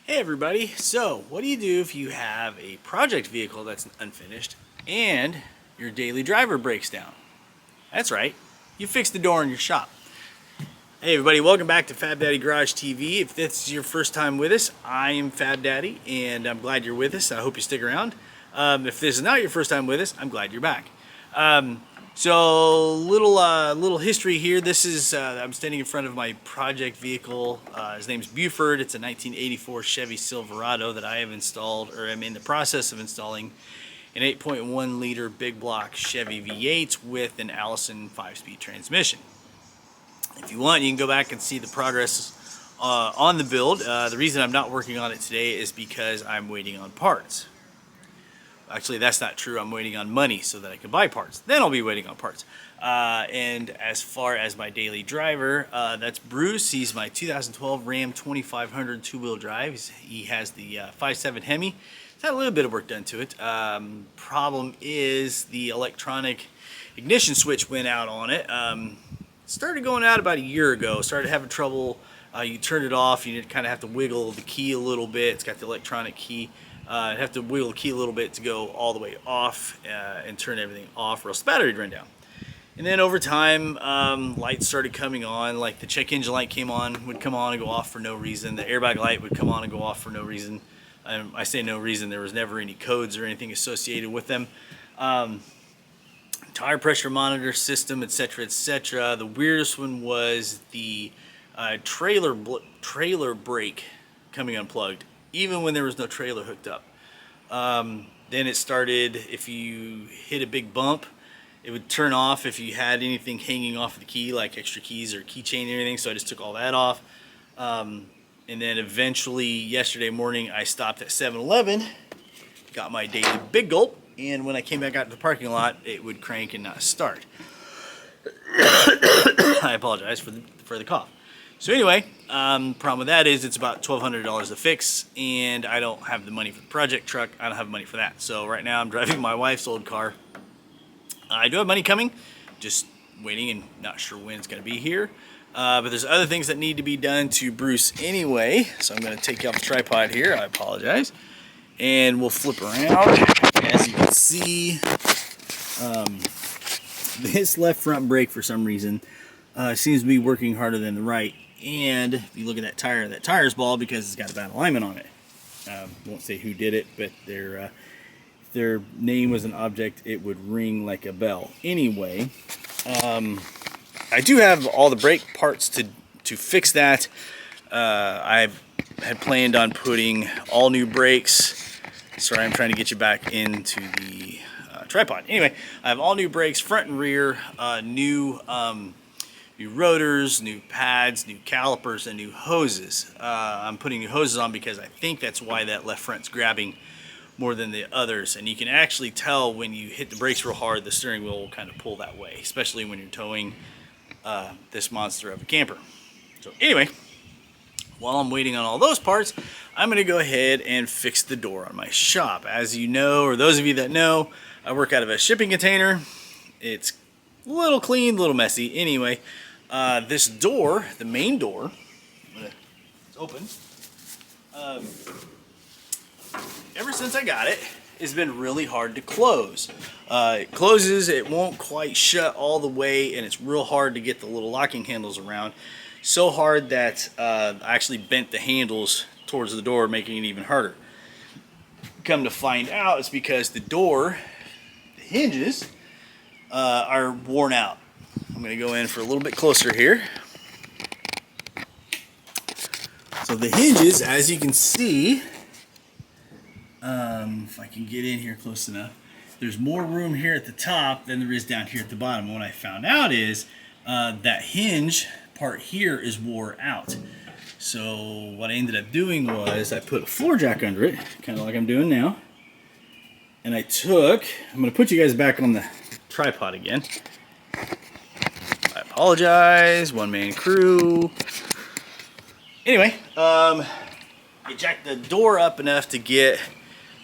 Hey everybody, so what do you do if you have a project vehicle that's unfinished and your daily driver breaks down? That's right, you fix the door in your shop. Hey everybody, welcome back to Fab Daddy Garage TV. If this is your first time with us, I am Fab Daddy and I'm glad you're with us. I hope you stick around. If this is not your first time with us, I'm glad you're back. So little history here. This is I'm standing in front of my project vehicle. His name's Buford. It's a 1984 Chevy Silverado that I have installed, or I'm in the process of installing, an 8.1 liter big block Chevy V8 with an Allison 5-speed transmission. If you want, you can go back and see the progress on the build. The reason I'm not working on it today is because I'm waiting on parts. Actually, that's not true. I'm waiting on money so that I can buy parts. Then I'll be waiting on parts. And as far as my daily driver, that's Bruce. He's my 2012 Ram 2500 two-wheel drive. He has the 5.7 Hemi. It's had a little bit of work done to it. Problem is the electronic ignition switch went out on it. Started going out about a year ago. Started having trouble. You turn it off. You kind of have to wiggle the key a little bit. It's got the electronic key. Have to wiggle the key a little bit to go all the way off and turn everything off, or else the battery would run down. And then over time, lights started coming on, like the check engine light would come on and go off for no reason. The airbag light would come on and go off for no reason. I say no reason, there was never any codes or anything associated with them. Tire pressure monitor system, etc., etc. The weirdest one was the trailer brake coming unplugged, even when there was no trailer hooked up. Then it started, if you hit a big bump, it would turn off if you had anything hanging off of the key, like extra keys or keychain or anything, so I just took all that off. And then eventually, yesterday morning, I stopped at 7-Eleven, got my daily Big Gulp, and when I came back out to the parking lot, it would crank and not start. I apologize for the cough. So anyway, problem with that is it's about $1,200 to fix, and I don't have the money for the project truck. I don't have money for that. So right now I'm driving my wife's old car. I do have money coming, just waiting and not sure when it's going to be here. But there's other things that need to be done to Bruce anyway. So I'm going to take you off the tripod here. I apologize. And we'll flip around. As you can see, this left front brake for some reason seems to be working harder than the right. And if you look at that tire's bald because it's got a bad alignment on it. Won't say who did it, but if their name was an object, it would ring like a bell. Anyway, I do have all the brake parts to fix that. I had planned on putting all new brakes. Sorry, I'm trying to get you back into the tripod. Anyway, I have all new brakes, front and rear, new rotors, new pads, new calipers, and new hoses. I'm putting new hoses on because I think that's why that left front's grabbing more than the others. And you can actually tell when you hit the brakes real hard, the steering wheel will kind of pull that way, especially when you're towing this monster of a camper. So anyway, while I'm waiting on all those parts, I'm going to go ahead and fix the door on my shop. As you know, or those of you that know, I work out of a shipping container. It's a little clean, a little messy. Anyway, this door, the main door, it's open. Ever since I got it, it's been really hard to close. It closes, it won't quite shut all the way, and it's real hard to get the little locking handles around. So hard that I actually bent the handles towards the door, making it even harder. Come to find out, it's because the door, the hinges, are worn out. I'm going to go in for a little bit closer here. So the hinges, as you can see, if I can get in here close enough, there's more room here at the top than there is down here at the bottom. And what I found out is that hinge part here is wore out. So what I ended up doing was I put a floor jack under it, kind of like I'm doing now. And I'm going to put you guys back on the tripod again. I apologize, one-man crew. Anyway, I jacked the door up enough to get,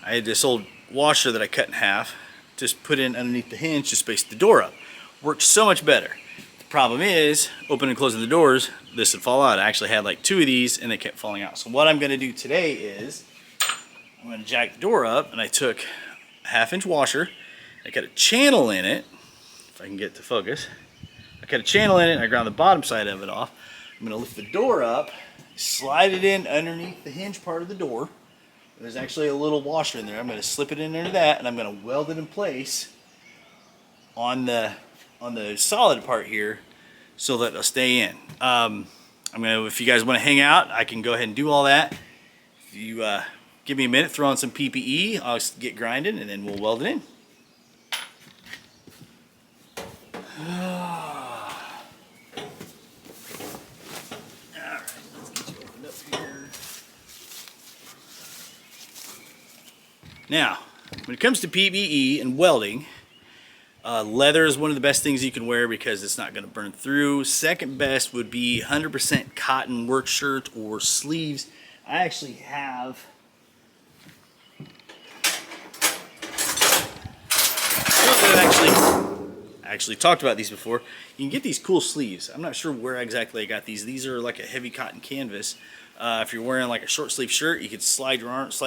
I had this old washer that I cut in half, just put in underneath the hinge to space the door up. Worked so much better. The Problem is, opening and closing the doors, this would fall out. I actually had like 2 of these and they kept falling out. So what I'm gonna do today is, I'm gonna jack the door up, and I took a 1/2-inch washer, I cut a channel in it, if I can get it to focus. I cut a channel in it and I ground the bottom side of it off. I'm gonna lift the door up, slide it in underneath the hinge part of the door. There's actually a little washer in there. I'm gonna slip it in under that, and I'm gonna weld it in place on the solid part here so that it'll stay in. If you guys want to hang out, I can go ahead and do all that. If you give me a minute, throw on some PPE, I'll get grinding, and then we'll weld it in. Now, when it comes to PPE and welding, leather is one of the best things you can wear because it's not going to burn through. Second best would be 100% cotton work shirt or sleeves. I actually have actually talked about these before. You can get these cool sleeves. I'm not sure where exactly I got these. These are like a heavy cotton canvas. If you're wearing like a short sleeve shirt, you could slide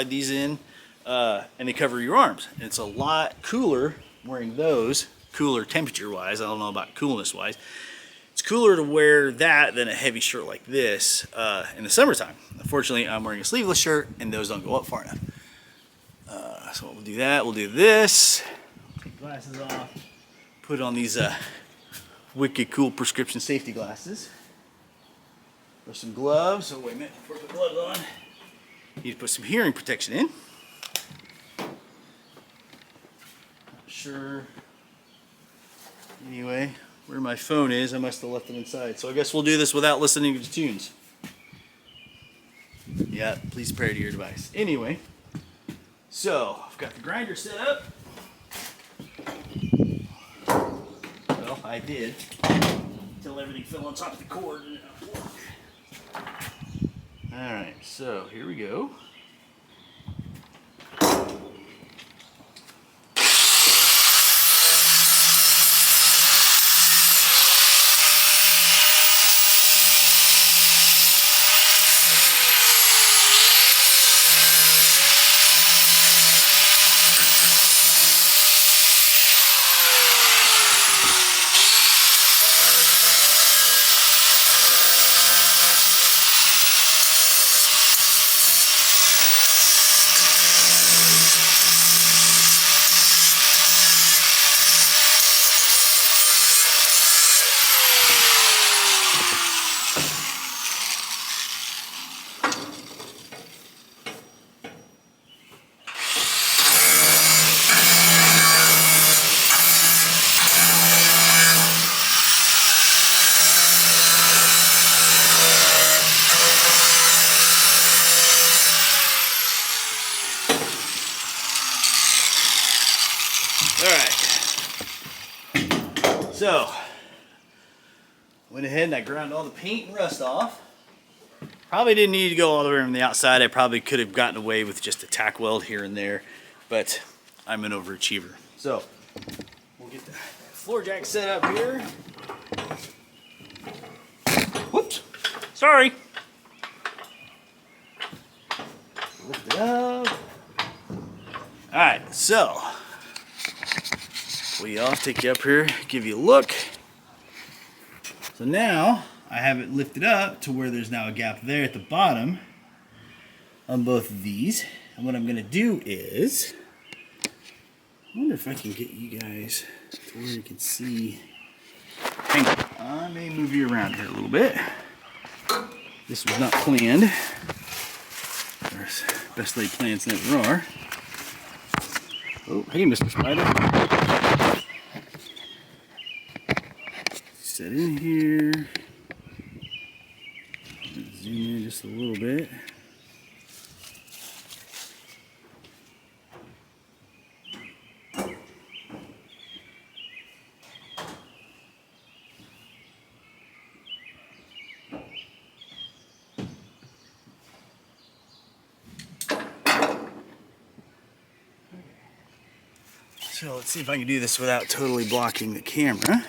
these in, and they cover your arms. And it's a lot cooler wearing those, cooler temperature wise. I don't know about coolness wise. It's cooler to wear that than a heavy shirt like this in the summertime. Unfortunately, I'm wearing a sleeveless shirt and those don't go up far enough. So we'll do that. We'll do this. Take glasses off. Put on these wicked cool prescription safety glasses. There's some gloves. Oh, wait a minute. Before I put gloves on, need to put some hearing protection in. Not sure. Anyway, where my phone is, I must have left it inside. So I guess we'll do this without listening to tunes. Yeah, please prepare to your device. Anyway, so I've got the grinder set up. Well, I did until everything fell on top of the cord. Alright, so here we go. So, went ahead and I ground all the paint and rust off. Probably didn't need to go all the way from the outside. I probably could have gotten away with just a tack weld here and there, but I'm an overachiever. So, we'll get the floor jack set up here. Whoops, sorry. Lift it up. All right, so I'll take you up here, give you a look. So now I have it lifted up to where there's now a gap there at the bottom on both of these. And what I'm gonna do is, I wonder if I can get you guys to where you can see. Hang on, I may move you around here a little bit. This was not planned. There's best laid plans never are. Oh, hey, Mr. Spider. Set in here. Zoom in just a little bit. So let's see if I can do this without totally blocking the camera.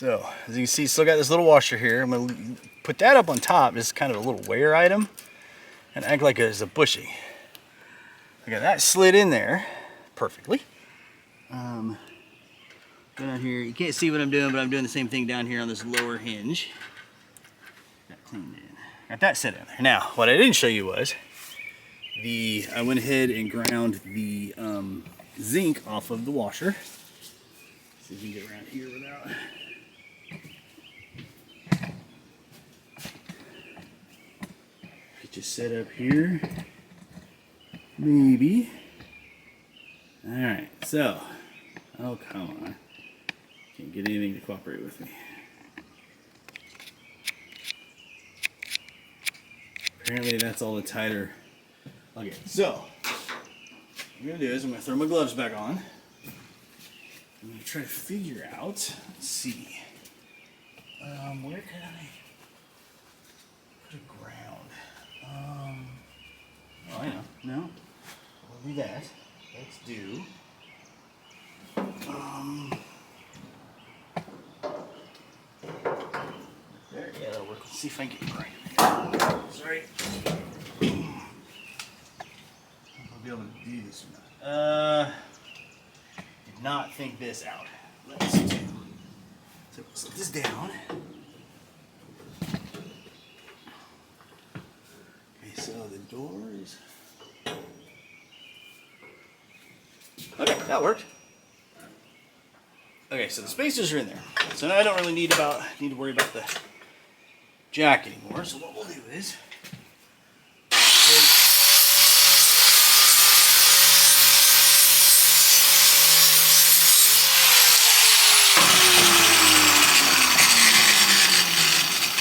So as you can see, still got this little washer here. I'm gonna put that up on top as kind of a little wear item and act like it's a bushing. I got that slid in there perfectly. Go down here, you can't see what I'm doing, but I'm doing the same thing down here on this lower hinge. Got cleaned in. Got that set in there. Now, what I didn't show you was I went ahead and ground the zinc off of the washer. See if we can get around here without. Get you set up here. Maybe. Alright, so. Oh, come on. Can't get anything to cooperate with me. Apparently that's all the tighter. Okay, so what I'm gonna do is I'm gonna throw my gloves back on. I'm gonna try to figure out, let's see, where can I put a ground? Oh, I know, no, we'll do that. Let's do, there, yeah, that'll work. Let's see if I can get it right. Sorry. I'll be able to do this or not. Did not think this out. Let's do. So set this down. Okay, so the doors. Okay, that worked. Okay, so the spacers are in there. So now I don't really need to worry about the jack anymore. So what we'll do is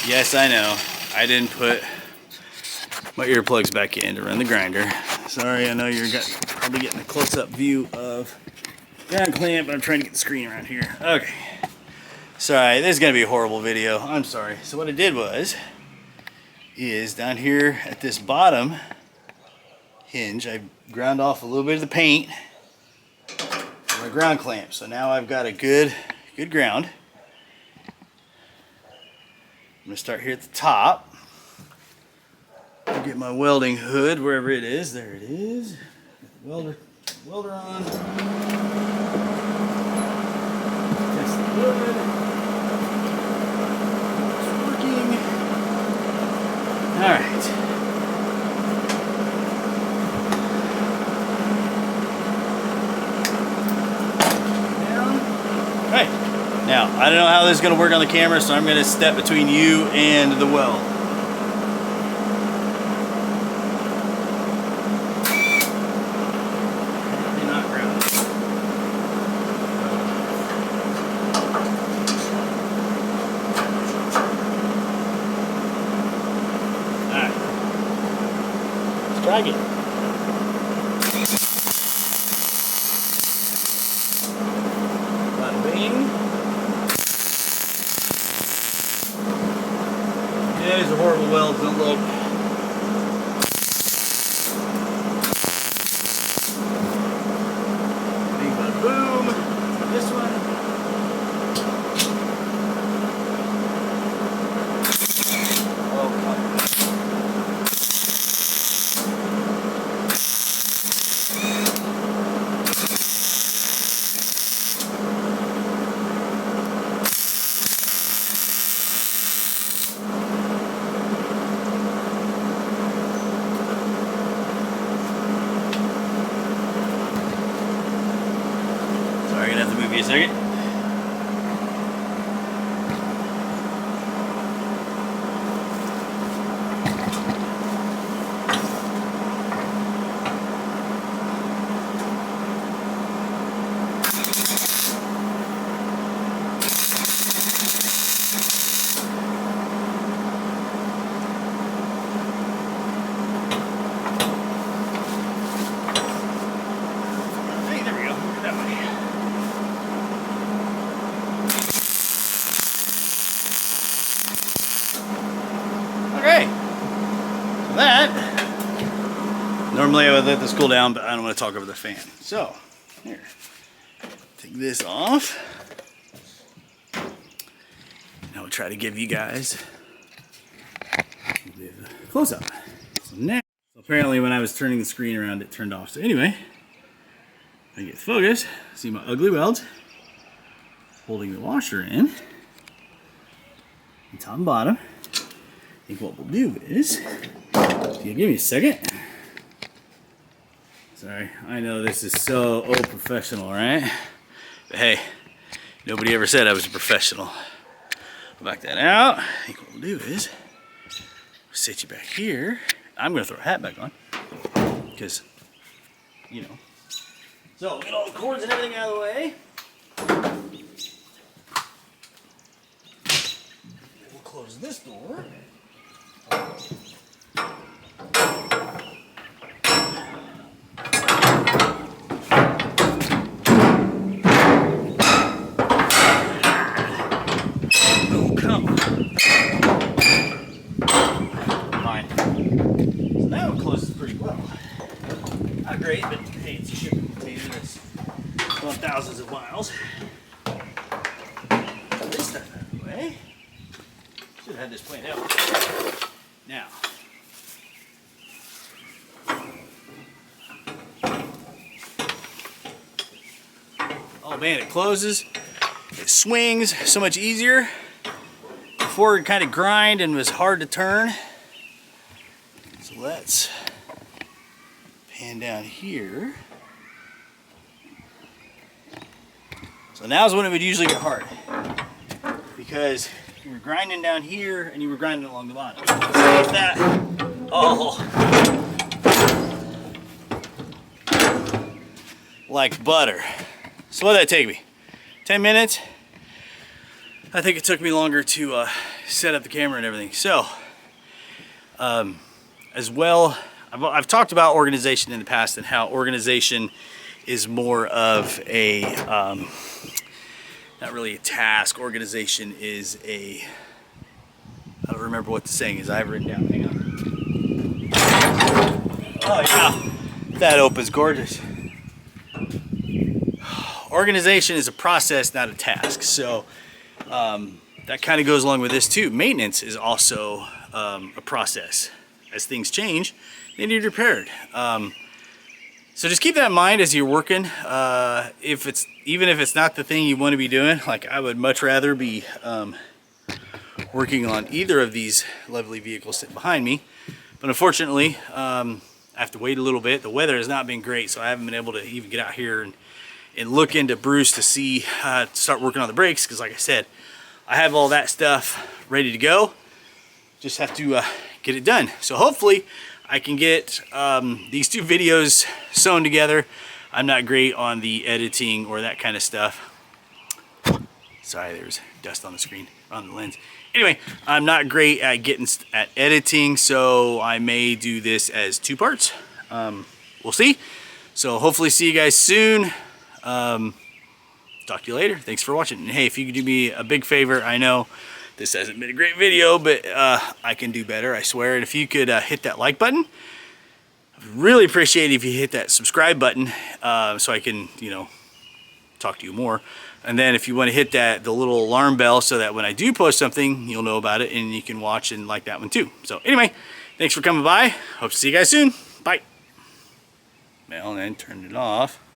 yes, I know. I didn't put my earplugs back in to run the grinder. Sorry, I know you're probably getting a close-up view of ground clamp, but I'm trying to get the screen around here. Okay. Sorry, this is going to be a horrible video. I'm sorry. So what I did is down here at this bottom hinge, I ground off a little bit of the paint for my ground clamp. So now I've got a good ground. I'm going to start here at the top. I'll get my welding hood wherever it is. There it is. Welder on. Test the hood. It's working. All right. Down. Hey. Now, I don't know how this is going to work on the camera, so I'm going to step between you and the weld. Drag it. Bada bing. Yeah, these are horrible welds, don't look. Bing bada boom. This one. Give me a second. Hey, there we go. That way. Okay, so that, normally I would let this cool down, but I don't want to talk over the fan. So, here, take this off. Now we'll try to give you guys a bit of a close-up. So now, apparently when I was turning the screen around, it turned off. So anyway, I get focus. See my ugly weld holding the washer in, and top and bottom. I think what we'll do is, if you give me a second. Sorry, I know this is so professional, right? But hey, nobody ever said I was a professional. I'll back that out. I think what we'll do is sit you back here. I'm gonna throw a hat back on because, you know. So get all the cords and everything out of the way. We'll close this door. Not great, but hey, it's a shipping container that's gone thousands of miles. Put this stuff out of the way. Should have had this planned out. Now, oh man, it closes. It swings so much easier. Before it kind of grind and was hard to turn. So let's pan down here. So now's when it would usually get hard, because you were grinding down here and you were grinding along the bottom. So if that, oh, like butter. So what did that take me? 10 minutes? I think it took me longer to set up the camera and everything. So, as well, I've talked about organization in the past and how organization is more of a, not really a task. Organization is a, I don't remember what the saying is. I have it written down. Hang on. Oh yeah, that opens gorgeous. Organization is a process, not a task. So that kind of goes along with this too. Maintenance is also a process. As things change, they need repaired. So just keep that in mind as you're working. Even if it's not the thing you want to be doing, like I would much rather be working on either of these lovely vehicles sitting behind me. But unfortunately, I have to wait a little bit. The weather has not been great, so I haven't been able to even get out here and look into Bruce to see, start working on the brakes, because like I said, I have all that stuff ready to go. Just have to get it done. So hopefully I can get these two videos sewn together. I'm not great on the editing or that kind of stuff. Sorry, there's dust on the screen, on the lens. Anyway, I'm not great at editing, so I may do this as two parts. We'll see. So hopefully see you guys soon. Talk to you later. Thanks for watching. And hey, if you could do me a big favor, I know this hasn't been a great video, but I can do better, I swear. And if you could hit that like button, I'd really appreciate it if you hit that subscribe button, so I can, you know, talk to you more. And then if you want to hit the little alarm bell, so that when I do post something, you'll know about it and you can watch and like that one too. So anyway, thanks for coming by. Hope to see you guys soon. Bye. Well, then turn it off.